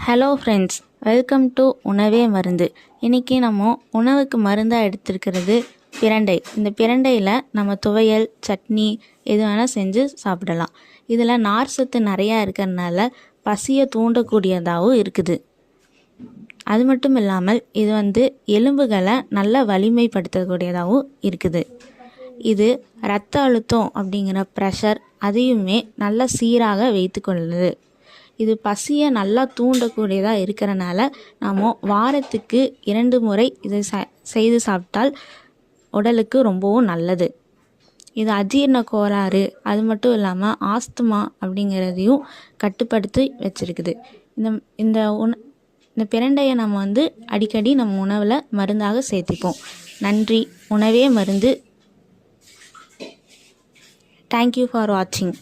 Hello friends, welcome to உணவே மருந்து. இன்றைக்கி நம்ம உணவுக்கு மருந்தாக எடுத்துருக்கிறது பிரண்டை. இந்த பிரண்டையில் நம்ம துவையல், சட்னி எது வேணால் செஞ்சு சாப்பிடலாம். இதில் நார் சத்து நிறையா இருக்கிறதுனால பசியை தூண்டக்கூடியதாகவும் இருக்குது. அது மட்டும் இல்லாமல் இது எலும்புகளை நல்ல வலிமைப்படுத்தக்கூடியதாகவும் இருக்குது. இது இரத்த அழுத்தம் அப்படிங்கிற ப்ரெஷர் அதையுமே நல்லா சீராக வைத்து கொள்ளுது. இது பசியை நல்லா தூண்டக்கூடியதாக இருக்கிறனால நாம் வாரத்துக்கு 2 முறை இதை செய்து சாப்பிட்டால் உடலுக்கு ரொம்பவும் நல்லது. இது அஜீரண கோளாறு அது மட்டும் இல்லாமல் ஆஸ்துமா அப்படிங்கிறதையும் கட்டுப்படுத்தி வச்சுருக்குது. இந்த பிரண்டையை நம்ம அடிக்கடி நம்ம உணவில் மருந்தாக சேர்த்திப்போம். நன்றி. உணவே மருந்து. தேங்க்யூ ஃபார் வாட்சிங்.